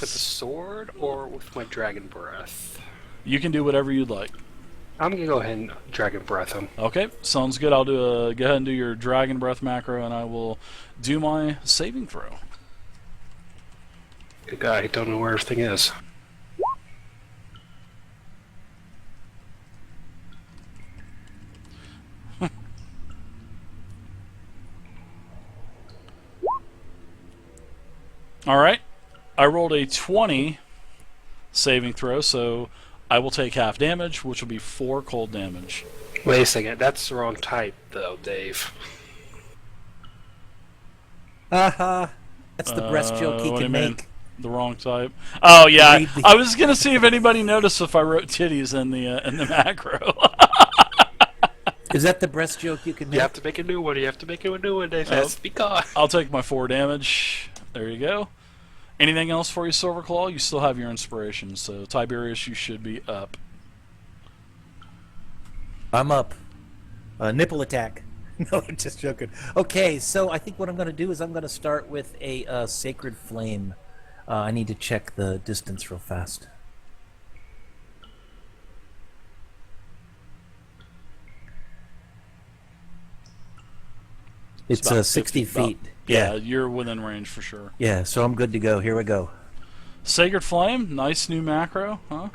With the sword or with my dragon breath? You can do whatever you'd like. I'm gonna go ahead and dragon breath him. Okay, sounds good. I'll go ahead and do your dragon breath macro, and I will do my saving throw. Good guy, I don't know where everything is. Alright, I rolled a 20 saving throw, so I will take half damage, which will be 4 cold damage. Wait a second, that's the wrong type, though, Dave. Haha. That's the breast joke he What do can you mean? make. The wrong type. Oh yeah, Read the- I was gonna see if anybody noticed if I wrote titties in the macro. Is that the breast joke you can make? You have to make a new one, Dave. Has to be gone. I'll take my 4 damage. There you go. Anything else for you, Silverclaw? You still have your inspiration, so Tiberius, you should be up. I'm up. Nipple attack. No, I'm just joking. Okay, so I think what I'm going to do is I'm going to start with a sacred flame. I need to check the distance real fast. It's about 60 feet. Yeah, you're within range for sure. Yeah, so I'm good to go. Here we go. Sacred Flame, nice new macro, huh?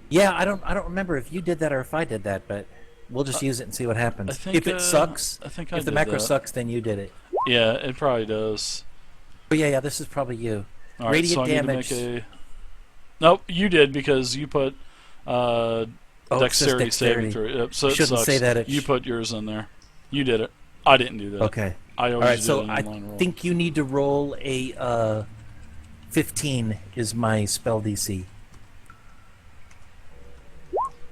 Yeah, I don't remember if you did that or if I did that, but we'll just use it and see what happens. I think, If it sucks, I think I if the did macro that. sucks, then you did it. Yeah, it probably does. But yeah, this is probably you. All right, Radiant so I damage. need to make a... Nope, you did because you put Oh, it says dexterity saving dexterity. through. Yep, so You it shouldn't sucks. say that. You put yours in there. You did it. I didn't do that. Okay. I always All right, do so an I inline roll. think you need to roll a 15 is my spell DC.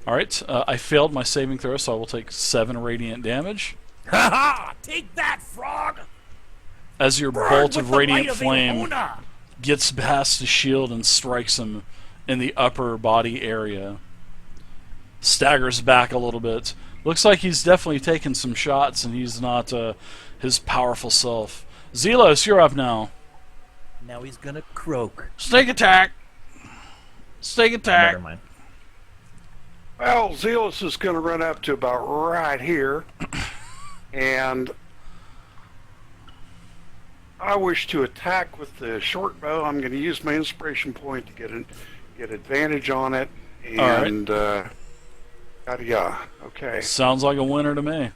All right, I failed my saving throw, so I will take 7 radiant damage. Ha! Take that, frog! As your Burn bolt with of the radiant light of flame Eona! gets past the shield and strikes him in the upper body area. Staggers back a little bit. Looks like he's definitely taken some shots and he's not his powerful self. Zelos, you're up now. Now he's gonna croak. Snake attack! Snake attack! Never mind. Well, Zealous is going to run up to about right here, and I wish to attack with the short bow. I'm going to use my inspiration point to get advantage on it, and yada yada. Okay. Sounds like a winner to me.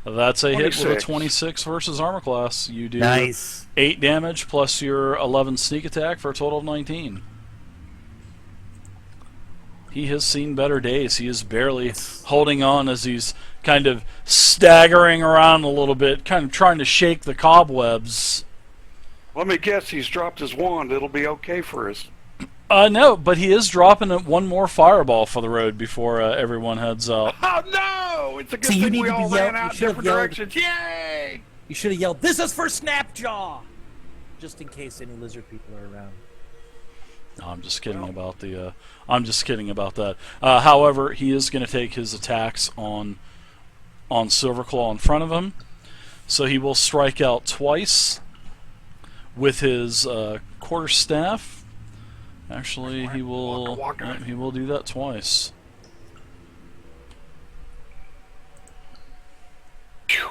That's a hit with a 26. 26 versus armor class. You do Nice. 8 damage plus your 11 sneak attack for a total of 19. He has seen better days. He is barely holding on as he's kind of staggering around a little bit, kind of trying to shake the cobwebs. Let me guess, he's dropped his wand. It'll be okay for us. No, but he is dropping one more fireball for the road before everyone heads out. Oh no! It's a good See, you thing need we to be all yell- ran you out should have different yelled- directions. Yay! You should have yelled, "This is for Snapjaw!" Just in case any lizard people are around. No, I'm just kidding about the. I'm just kidding about that. However, he is going to take his attacks on Silverclaw in front of him, so he will strike out twice with his quarterstaff. Actually, he will. Waka, waka. He will do that twice. Phew.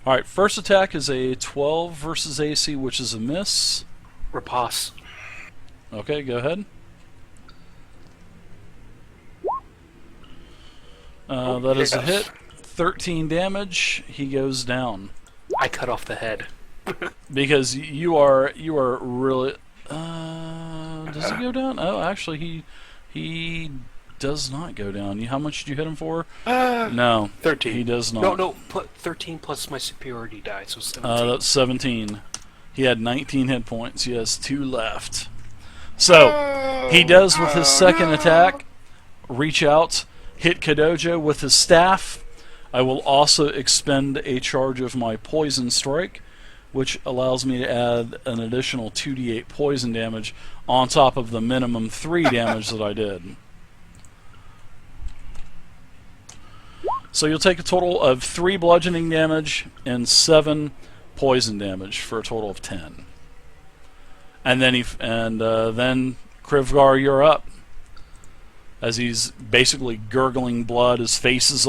All right, first attack is a 12 versus AC, which is a miss. Riposte. Okay, go ahead. That is a yes. hit. 13 damage. He goes down. I cut off the head. Because you are really. Does he go down? Oh, actually, he does not go down. How much did you hit him for? No, 13. he does not. No, 13 plus my superiority die, so 17. That's 17. He had 19 hit points. He has 2 left. So he does with his second attack. Reach out, hit Kadojo with his staff. I will also expend a charge of my poison strike, which allows me to add an additional 2d8 poison damage on top of the minimum 3 damage that I did. So you'll take a total of 3 bludgeoning damage and 7 poison damage for a total of 10. And then then Krivgar, you're up. As he's basically gurgling blood, his face is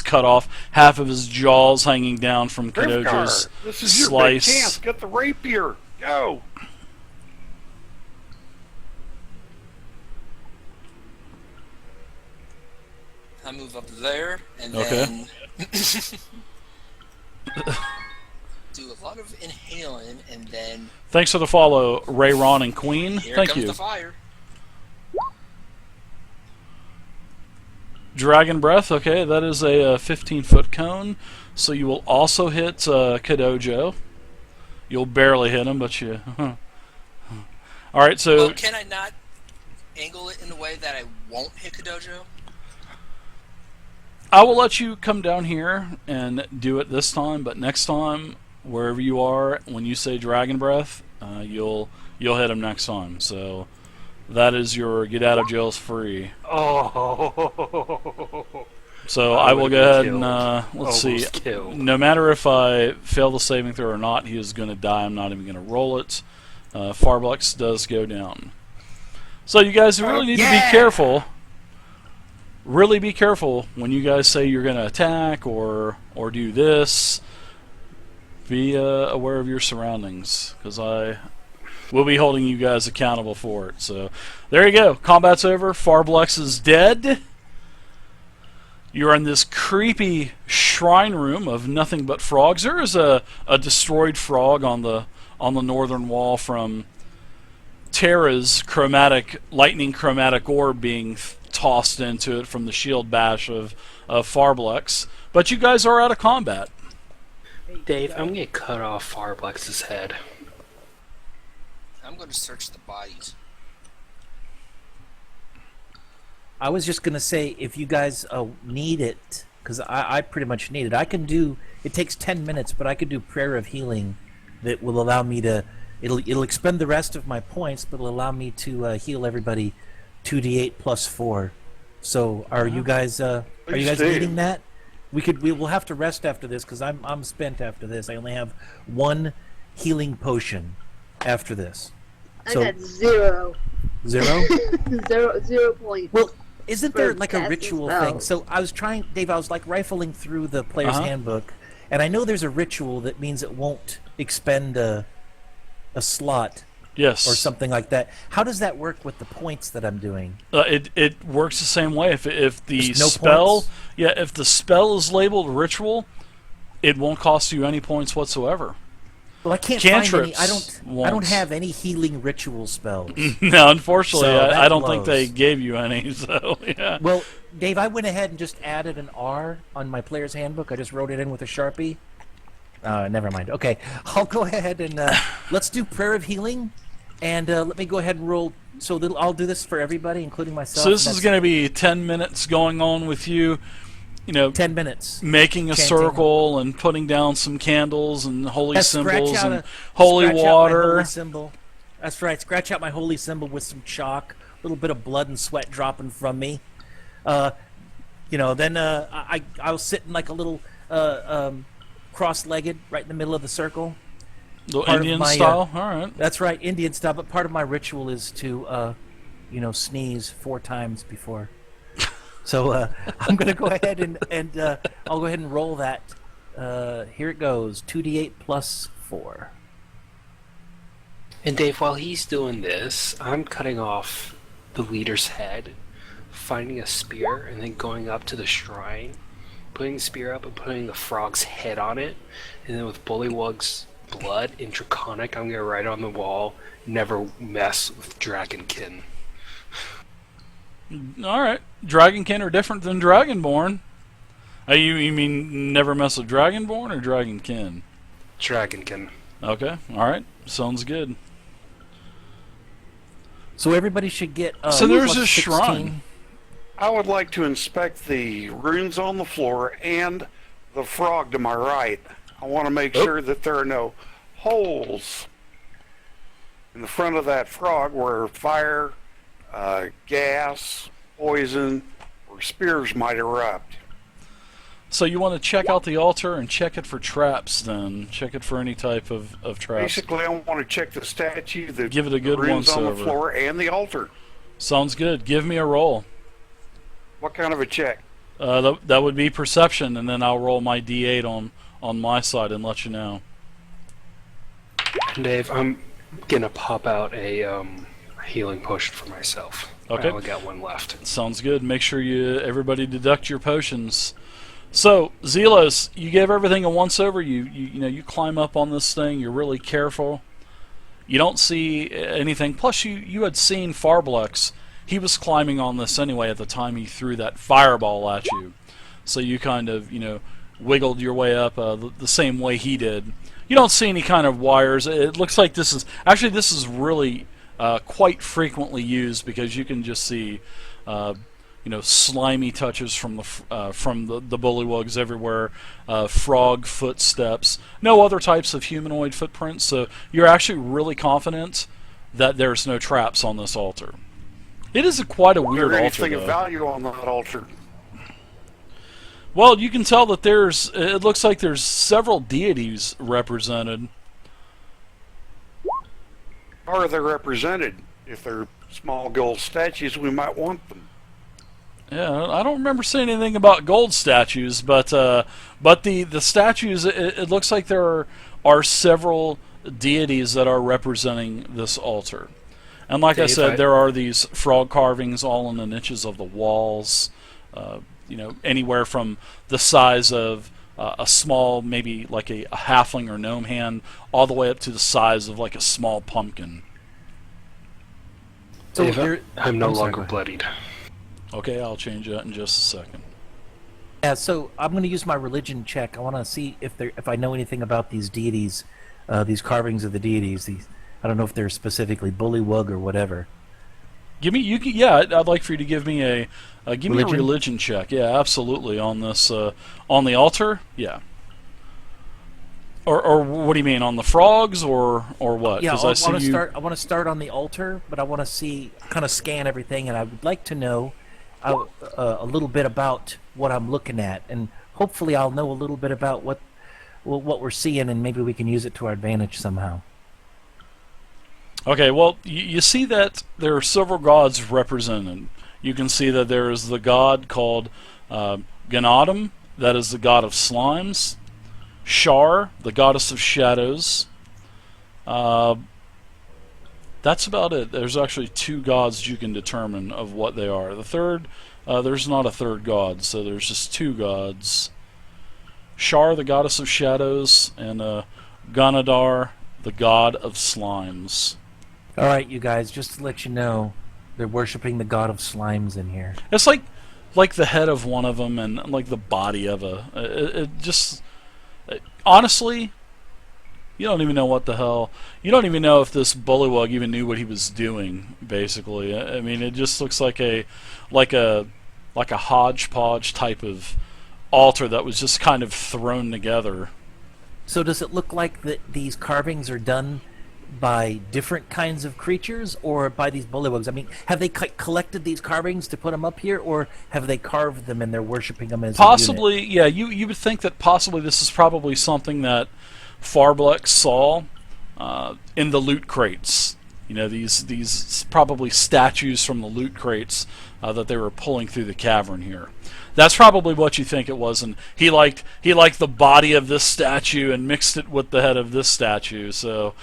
cut off, half of his jaw's hanging down from Kadoja's this is your big slice. chance. Get the rapier. Go. I move up there and Okay. then do a lot of inhaling, and then Thanks for the follow, Ray, Ron, and Queen. here Thank comes you. the fire. Dragon Breath, okay, that is a 15-foot cone, so you will also hit Kadojo. You'll barely hit him, but you... Alright, so... Well, can I not angle it in a way that I won't hit Kadojo? I will let you come down here and do it this time, but next time, wherever you are, when you say Dragon Breath, you'll hit him next time. So that is your get out of jail free. Oh. So I I will would've go been ahead and killed. let's see. Almost killed. No matter if I fail the saving throw or not, he is going to die. I'm not even going to roll it. Pharblex does go down. So you guys really need to be careful. Really be careful when you guys say you're going to attack or do this. Be aware of your surroundings, because I will be holding you guys accountable for it. So there you go. Combat's over. Pharblex is dead. You're in this creepy shrine room of nothing but frogs. There is a destroyed frog on the northern wall from Terra's lightning chromatic orb being tossed into it from the shield bash of Pharblex. But you guys are out of combat. Dave, I'm gonna cut off Pharblex's head. I'm going to search the bodies. I was just gonna say, if you guys need it, because I pretty much need it. I can do. It takes 10 minutes, but I could do Prayer of Healing, that will allow me to. It'll expend the rest of my points, but it'll allow me to heal everybody 2d8 plus 4. So are you guys needing that? We will have to rest after this, because I'm spent after this. I only have 1 healing potion after this. I got 0. 0? 0 points. Well, isn't there For like a casting ritual spells. thing? So I was trying, Dave, I was like rifling through the player's handbook, and I know there's a ritual that means it won't expend a slot Yes. or something like that. How does that work with the points that I'm doing? It works the same way. If the There's no spell, points? if the spell is labeled ritual, it won't cost you any points whatsoever. Well, I can't find any. Cantrips I don't won't. have any healing ritual spells. No, unfortunately, So that I don't think blows. they gave you any. So yeah. Well, Dave, I went ahead and just added an R on my player's handbook. I just wrote it in with a Sharpie. Never mind. Okay, I'll go ahead and let's do Prayer of Healing, and let me go ahead and roll. So I'll do this for everybody, including myself. So this and is that's going to be 10 minutes going on with you. 10 minutes. Making a Chanting. circle and putting down some candles and holy symbols Scratch out and holy scratch out my water. holy symbol. That's right. Scratch out my holy symbol with some chalk. A little bit of blood and sweat dropping from me. Then I'll sit in like a little cross-legged right in the middle of the circle. Little part of Indian my, style. All right. That's right, Indian style. But part of my ritual is to, sneeze 4 times before. So I'm gonna go ahead and I'll go ahead and roll that. Here it goes. 2d8 plus 4. And Dave, while he's doing this, I'm cutting off the leader's head, finding a spear, and then going up to the shrine, putting the spear up and putting the frog's head on it, and then with Bullywug's blood in Draconic, I'm gonna write on the wall, "Never mess with Dragonkin." All right. Dragonkin are different than Dragonborn. You mean never mess with Dragonborn or Dragonkin? Dragonkin. Okay. All right. Sounds good. So everybody should get. So there's plus a 16. shrine. I would like to inspect the runes on the floor and the frog to my right. I I want to make sure that there are no holes in the front of that frog where fire, gas, poison, or spears might erupt. So you want to check out the altar and check it for traps then. Check it for any type of traps. Basically, I want to check the statue, the Give it a good runes on the once-over. floor, and the altar. Sounds good. Give me a roll. What kind of a check? That would be perception, and then I'll roll my D8 on my side and let you know. Dave, I'm gonna pop out a healing potion for myself. Okay. I only got one left. Sounds good. Make sure everybody deduct your potions. So, Zelos, you gave everything a once-over. You climb up on this thing. You're really careful. You don't see anything. Plus, you had seen Pharblex. He was climbing on this anyway at the time he threw that fireball at you. So you kind of, wiggled your way up the same way he did. You don't see any kind of wires. It looks like this is really quite frequently used because you can just see, slimy touches from the bullywugs everywhere, frog footsteps, no other types of humanoid footprints. So you're actually really confident that there's no traps on this altar. It is quite a weird altar, anything of though. value on that altar? Well, you can tell that it looks like there's several deities represented. How are they represented? If they're small gold statues, we might want them. Yeah, I don't remember saying anything about gold statues, but the statues, it looks like there are several deities that are representing this altar. And like I said, there are these frog carvings all in the niches of the walls, anywhere from the size of a small, maybe like a halfling or gnome hand, all the way up to the size of like a small pumpkin. So Dave, I'm no I'm sorry, longer go ahead. bloodied. Okay, I'll change that in just a second. Yeah, so I'm going to use my religion check. I want to see if I know anything about these deities, these carvings of the deities. I don't know if they're specifically Bullywug or whatever. I'd like for you to give me a religion check. Yeah, absolutely, on this on the altar. Yeah. Or what do you mean, on the frogs or what? Yeah, 'Cause I want to start on the altar, but I want to see, kind of scan everything, and I would like to know a little bit about what I'm looking at, and hopefully I'll know a little bit about what we're seeing, and maybe we can use it to our advantage somehow. Okay, well, you see that there are several gods represented. You can see that there is the god called Ganadam, that is the god of slimes. Shar, the goddess of shadows. That's about it. There's actually two gods you can determine of what they are. The third, there's not a third god, so there's just two gods. Shar, the goddess of shadows, and Ganadar, the god of slimes. All right, you guys, just to let you know, they're worshiping the god of slimes in here. It's like the head of one of them and like the body of honestly, you don't even know what the hell. You don't even know if this Bullywug even knew what he was doing. Basically, I mean, it just looks like a hodgepodge type of altar that was just kind of thrown together. So does it look like that these carvings are done by different kinds of creatures or by these bullywugs? I mean, have they collected these carvings to put them up here, or have they carved them and they're worshiping them as Possibly, a unit? yeah. You would think that possibly this is probably something that Pharblex saw in the loot crates. These probably statues from the loot crates that they were pulling through the cavern here. That's probably what you think it was, and he liked the body of this statue and mixed it with the head of this statue. So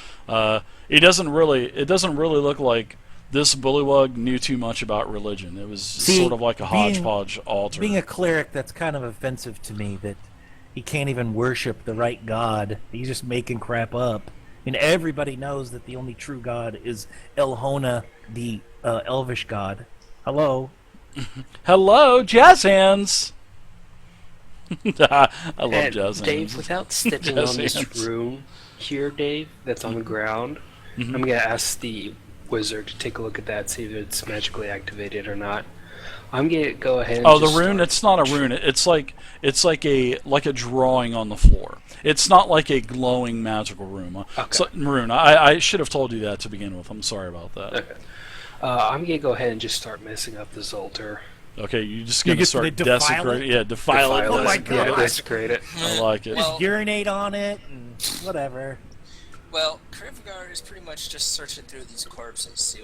it doesn't really look like this Bullywug knew too much about religion. It was sort of like a hodgepodge altar. Being a cleric, that's kind of offensive to me, that he can't even worship the right god. He's just making crap up. And everybody knows that the only true god is Elhona, the elvish god. Hello. Hello, jazz hands. I love jazz hands. Dave, without stepping Jazz on this hands. room here, Dave, that's on the ground, Mhm. I'm gonna ask the wizard to take a look at that, see if it's magically activated or not. I'm gonna go ahead. And Oh, the just rune? start- It's not a rune. It's like a drawing on the floor. It's not like a glowing magical rune. Okay. Rune. I should have told you that to begin with. I'm sorry about that. Okay. I'm gonna go ahead and just start messing up the Zoltar. Okay, you're just You're gonna just start gonna defile desecrate. it? Yeah, defile it. Oh my Yeah, God. desecrate it. I like it. Well- Urinate on it and whatever. Well, Krivgar is pretty much just searching through these corpses, see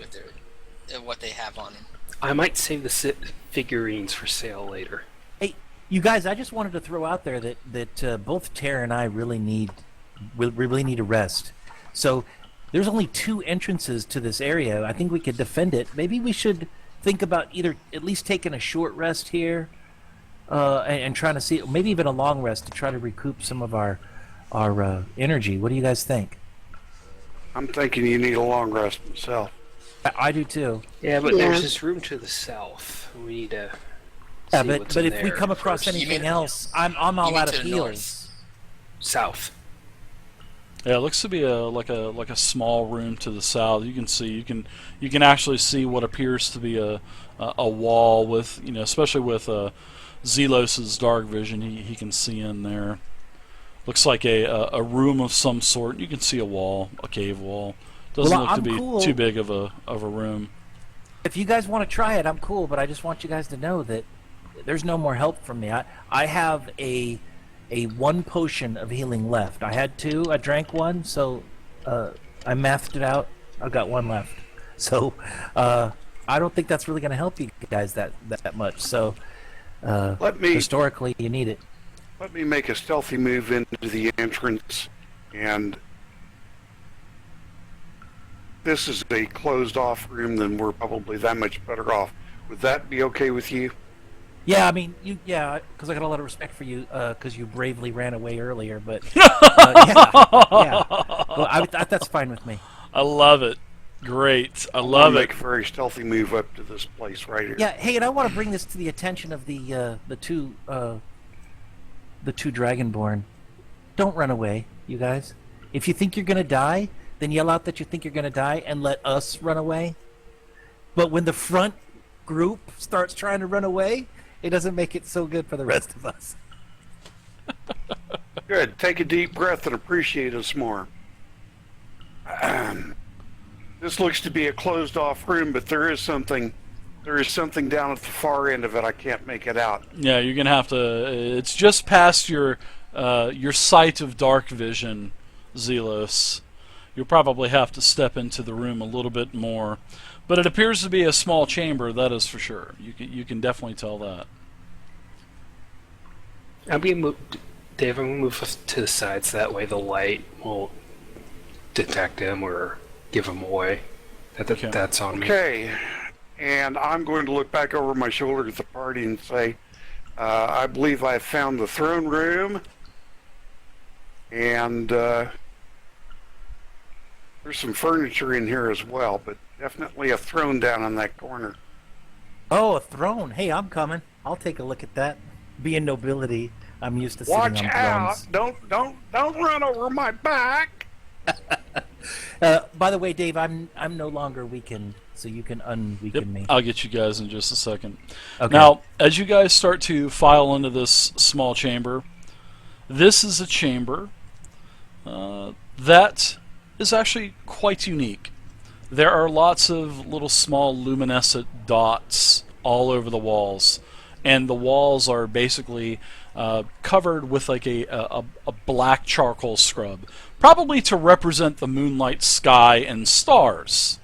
what they have on him. I might save the figurines for sale later. Hey, you guys! I just wanted to throw out there that both Tara and I really need a rest. So there's only 2 entrances to this area. I think we could defend it. Maybe we should think about either at least taking a short rest here, and trying to see maybe even a long rest to try to recoup some of our energy. What do you guys think? I'm thinking you need a long rest myself. I do too. Yeah, but Yeah. there's this room to the south. We need to. Yeah, see but what's but in if we there come across first. anything mean- else, I'm all mean out to of the heals. north? South. Yeah, it looks to be like a small room to the south. You can actually see what appears to be a wall with, especially with Zelos's dark vision. He can see in there. Looks like a room of some sort. You can see a wall, a cave wall. Doesn't Well, look to I'm be cool. too big of a room. If you guys want to try it, I'm cool. But I just want you guys to know that there's no more help from me. I have a 1 potion of healing left. I had 2. I drank 1, so I mathed it out. I've got 1 left. So I don't think that's really going to help you guys that much. So historically, you need it. Let me make a stealthy move into the entrance, and this is a closed-off room, then we're probably that much better off. Would that be okay with you? Yeah, I mean, because I got a lot of respect for you, because you bravely ran away earlier. But yeah. Well, that's fine with me. I love it. Great. I love Make it. a very stealthy move up to this place right here. Yeah. Hey, and I want to bring this to the attention of the two Dragonborn. Don't run away, you guys. If you think you're gonna die, then yell out that you think you're gonna die and let us run away. But when the front group starts trying to run away, it doesn't make it so good for the rest of us. Good. Take a deep breath and appreciate us more. This looks to be a closed-off room, but there is something down at the far end of it. I can't make it out. Yeah, you're gonna have to. It's just past your sight of dark vision, Zelos. You'll probably have to step into the room a little bit more, but it appears to be a small chamber. That is for sure. You can definitely tell that. I'm gonna move, Dave. I'm gonna move us to the side so that way the light won't detect him or give him away. Okay. That's on me. Okay. And I'm going to look back over my shoulder at the party and say, I believe I have found the throne room. And there's some furniture in here as well, but definitely a throne down in that corner. Oh, a throne. Hey, I'm coming. I'll take a look at that. Being nobility, I'm used to sitting Watch on out! thrones. Don't run over my back! By the way, Dave, I'm no longer weakened, so you can unweaken me. I'll get you guys in just a second. Okay. Now, as you guys start to file into this small chamber, this is a chamber that is actually quite unique. There are lots of little small luminescent dots all over the walls, and the walls are basically covered with like a black charcoal scrub, probably to represent the moonlight sky and stars.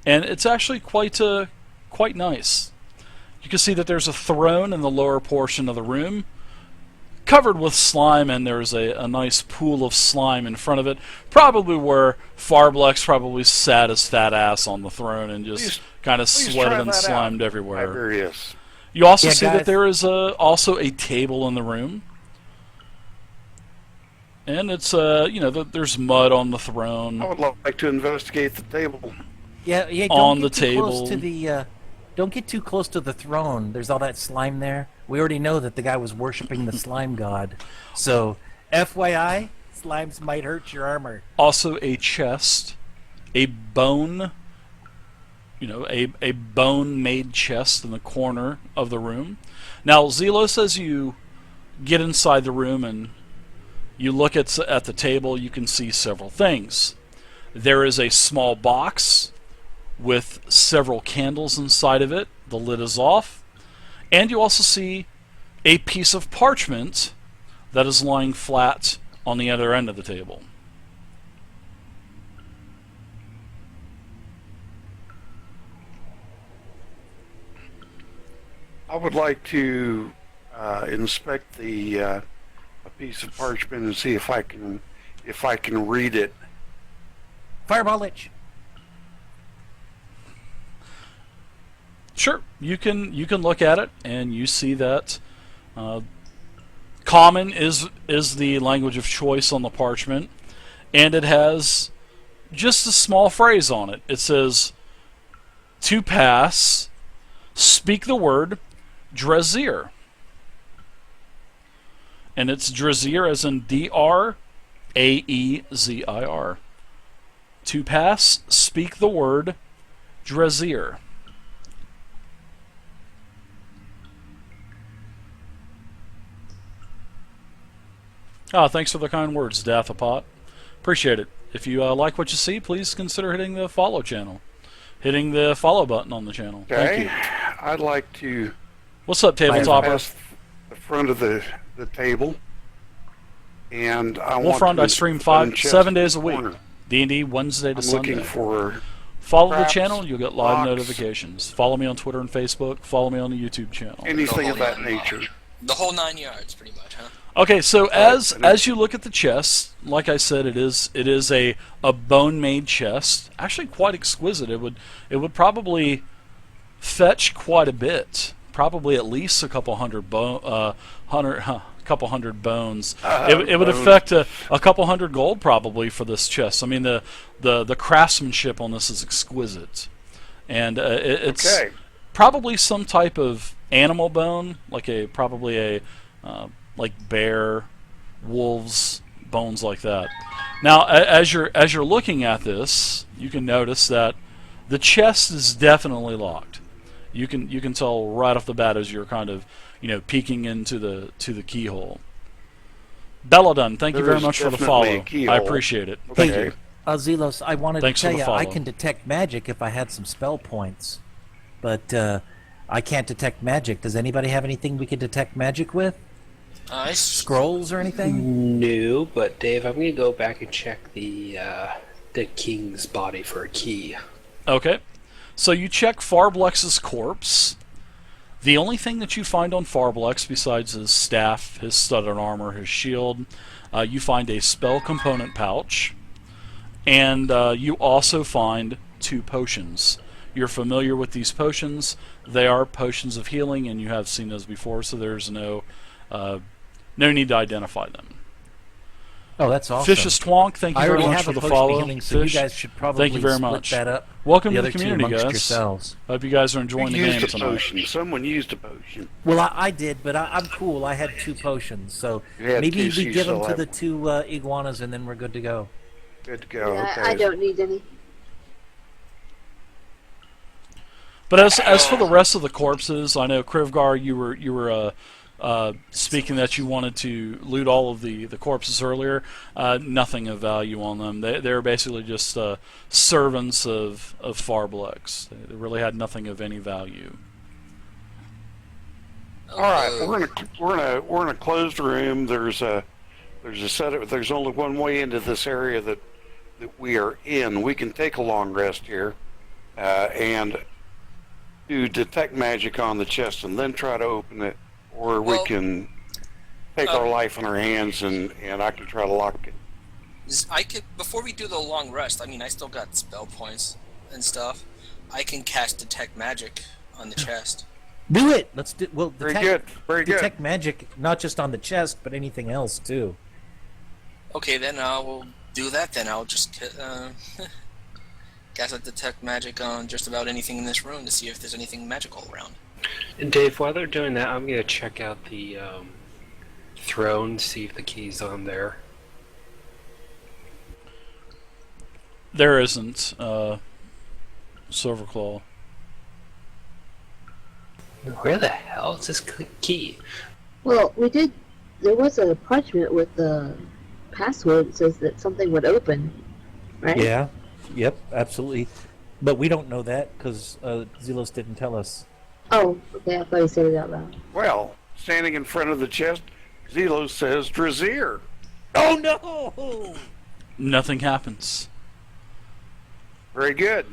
And it's actually quite nice. You can see that there's a throne in the lower portion of the room, covered with slime, and there's a nice pool of slime in front of it, probably where Pharblex probably sat his fat ass on the throne and just kind of Please sweated try and that slimed out. everywhere. There he is. You also Yeah, see guys. that there is also a table in the room, and it's there's mud on the throne. I would like to investigate the table. Yeah, don't on get the too close table. to the don't get too close to the throne. There's all that slime there. We already know that the guy was worshiping the slime god. So, FYI, slimes might hurt your armor. Also a chest, a bone a bone-made chest in the corner of the room. Now, Zelos, as you get inside the room and you look at the table, you can see several things. There is a small box with several candles inside of it. The lid is off. And you also see a piece of parchment that is lying flat on the other end of the table. I would like to inspect the a piece of parchment and see if I can read it. Fireball Lich. Sure, you can look at it and you see that common is the language of choice on the parchment, and it has just a small phrase on it. It says, "To pass, speak the word Drazir." And it's Drazir as in Draezir. To pass, speak the word Drazir. Thanks for the kind words, Dathapot. Appreciate it. If you like what you see, please consider hitting the follow button on the channel. Okay. Thank you. I'd like to What's up, Tabletopper? pass the front of the table, and I want Wolfrond, to I stream unchest 7 days a the week. corner. D&D Wednesday to I'm Sunday. looking for Follow the traps, channel, you'll get live locks, notifications. Follow me on Twitter and Facebook. Follow me on the YouTube channel. anything of that nature. The whole 9 yards, pretty much, huh? Okay, so Right. as you look at the chest, like I said, it is a bone-made chest. Actually, quite exquisite. It would probably fetch quite a bit. Probably at least a couple hundred bones. It would bones. affect a couple hundred gold probably for this chest. I mean, the craftsmanship on this is exquisite, and it's Okay. probably some type of animal bone, like like bear, wolves, bones like that. Now, as you're looking at this, you can notice that the chest is definitely locked. You can tell right off the bat as you're kind of peeking into the keyhole. Belladun, thank you There very is much for the definitely follow. a keyhole. I appreciate it. Okay. Thank you. Zelos, I wanted Thanks to for tell the you I follow. can detect magic if I had some spell points, but I can't detect magic. Does anybody have anything we could detect magic with? Scrolls or anything? No, but Dave, I'm gonna go back and check the king's body for a key. Okay. So you check Pharblex's corpse. The only thing that you find on Pharblex, besides his staff, his studded armor, his shield, you find a spell component pouch, and you also find 2 potions. You're familiar with these potions. They are potions of healing, and you have seen those before, so there's no need to identify them. Oh, that's awesome. Fish's Twonk, thank you I very already much have for a the potion follow. of healing, so Fish, you guys should probably thank you very split much. that up. Welcome the to other the two community, amongst guys. yourselves. Hope you guys are Who enjoying the used game a tonight. potion? Someone used a potion. Well, I did, but I'm cool. I had 2 potions, so You had maybe two, so we you give them still to have the one. 2 iguanas, and then we're good to go. Good to go. Yeah, Okay. I don't need any. But as for the rest of the corpses, I know Krivgar, you were speaking that you wanted to loot all of the corpses earlier. Nothing of value on them. They're basically just servants of Pharblex. They really had nothing of any value. All right, we're in a closed room. There's only one way into this area that we are in. We can take a long rest here, and do detect magic on the chest and then try to open it, or we Well, can take our life in our hands and I can try to lock it. I could, before we do the long rest, I mean, I still got spell points and stuff. I can cast detect magic on the chest. Do it. Let's do. Well, Very good. Very good. detect magic, not just on the chest, but anything else too. Okay, then I will do that. Then I'll just cast a detect magic on just about anything in this room to see if there's anything magical around. And Dave, while they're doing that, I'm gonna check out the throne, see if the key's on there. There isn't, Silverclaw. Where the hell is this key? Well, we did. There was a parchment with the password that says that something would open, right? Yeah. Yep. Absolutely. But we don't know that because Zelos didn't tell us. Oh, okay. I thought you said it out loud. Well, standing in front of the chest, Zelo says Drazir. Oh no! Nothing happens. Very good.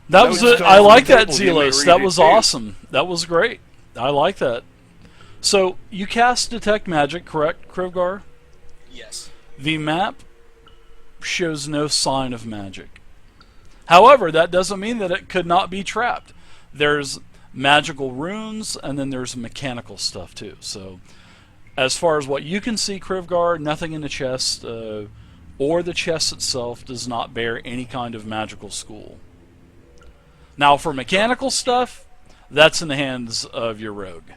That No was stones I on like the that, table, you may Zelos. read That it was too. awesome. That was great. I like that. So you cast detect magic, correct, Krivgar? Yes. The map shows no sign of magic. However, that doesn't mean that it could not be trapped. There's magical runes, and then there's mechanical stuff too. So, as far as what you can see, Krivgar, nothing in the chest or the chest itself does not bear any kind of magical school. Now, for mechanical stuff, that's in the hands of your rogue.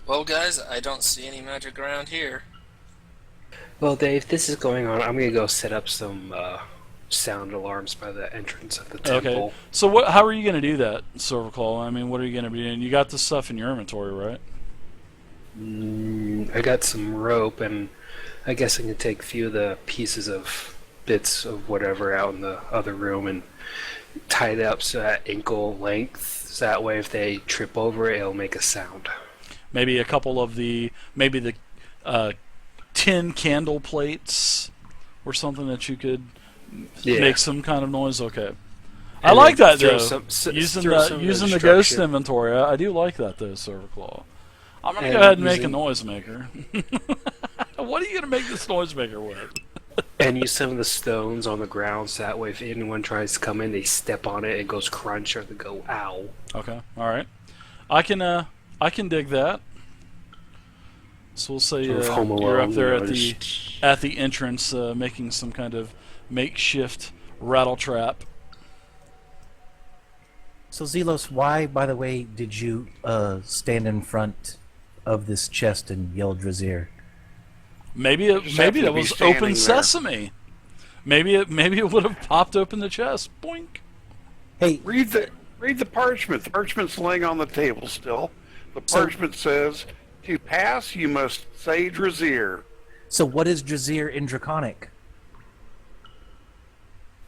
Well, guys, I don't see any magic around here. Well, Dave, this is going on. I'm gonna go set up some sound alarms by the entrance of the temple. Okay. So, how are you going to do that, Silverclaw? I mean, what are you going to be doing? You got this stuff in your inventory, right? I got some rope, and I guess I can take a few of the pieces of bits of whatever out in the other room and tie it up so at ankle length. So that way, if they trip over it, it'll make a sound. Maybe a couple of the tin candle plates or something that you could make some kind of noise. Okay, I And like then that throw though. Using throw the some using the ghost destruction. inventory, I do like that though, Silverclaw. I'm gonna And go ahead and make a using- noisemaker. What are you gonna make this noisemaker with? And use some of the stones on the ground so that way if anyone tries to come in, they step on it, it goes crunch or they go ow. Okay, all right. I can dig that. So we'll say Sort of Home you're up Alone, there you know, at the just- at the entrance, making some kind of makeshift rattle trap. So Zelos, why, by the way, did you stand in front of this chest and yell Drazir? Maybe just maybe happened to that be was standing open there. sesame. Maybe it would have popped open the chest. Boink. Hey, Read the parchment. The parchment's laying on the table still. The So- parchment says, to pass, you must say Drazir. so what is Drazir in Draconic?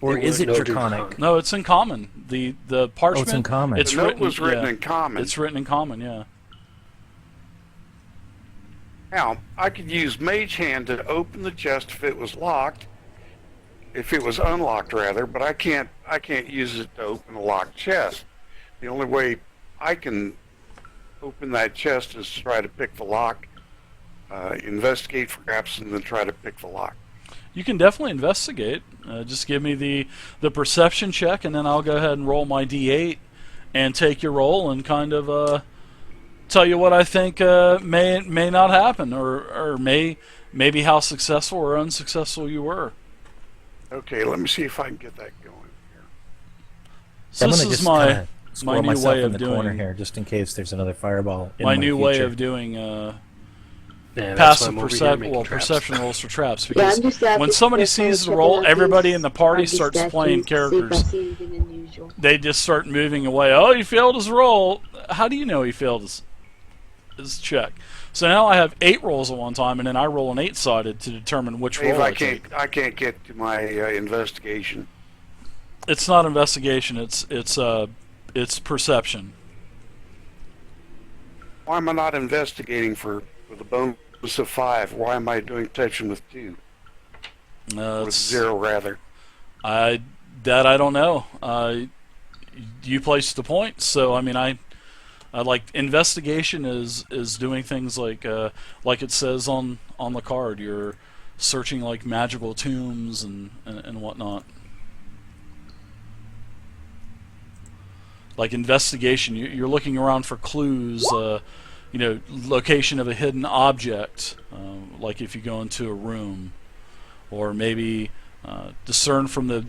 Or They is it wouldn't know Draconic? Draconic. No, it's in common. The parchment. in common. It's The note written, was written yeah, in common. It's written in common. Yeah. Now, I could use Mage Hand to open the chest if it was locked, if it was unlocked rather, but I can't use it to open a locked chest. The only way I can open that chest is to try to pick the lock, investigate for gaps, and then try to pick the lock. You can definitely investigate. Just give me the perception check, and then I'll go ahead and roll my d8 and take your roll and kind of tell you what I think may not happen, or maybe how successful or unsuccessful you were. Okay, let me see if I can get that going here. So I'm this gonna is just my kinda squirrel new myself way in of the corner doing here, just in case there's another fireball. In my new way future. of doing Yeah, that's why passive I'm over here making traps. perception rolls for traps, Yeah, because I'm just happy when somebody that sees the checking roll, out everybody these in the party zombie starts statues playing to see if I characters. see anything unusual. They just start moving away. Oh, he failed his roll. How do you know he failed his check? So now I have 8 rolls at one time, and then I roll an 8-sided to determine which Dave, roll I I take. can't get to my investigation. It's not investigation. It's perception. Why am I not investigating for the bonus of 5? Why am I doing protection with 2? With It's, 0 rather. I don't know. You placed the point, so I mean I like investigation is doing things like it says on the card. You're searching like magical tombs and whatnot. Like investigation, you're looking around for clues. Location of a hidden object, like if you go into a room, or maybe discern from the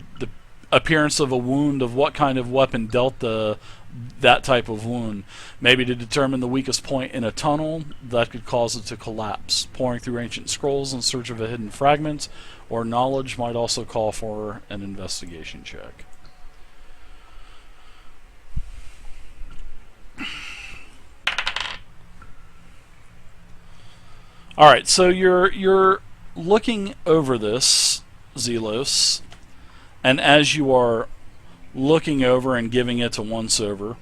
appearance of a wound of what kind of weapon dealt that type of wound. Maybe to determine the weakest point in a tunnel that could cause it to collapse. Pouring through ancient scrolls in search of a hidden fragment or knowledge might also call for an investigation check. All right, so you're looking over this, Zelos, and as you are looking over and giving it a once over,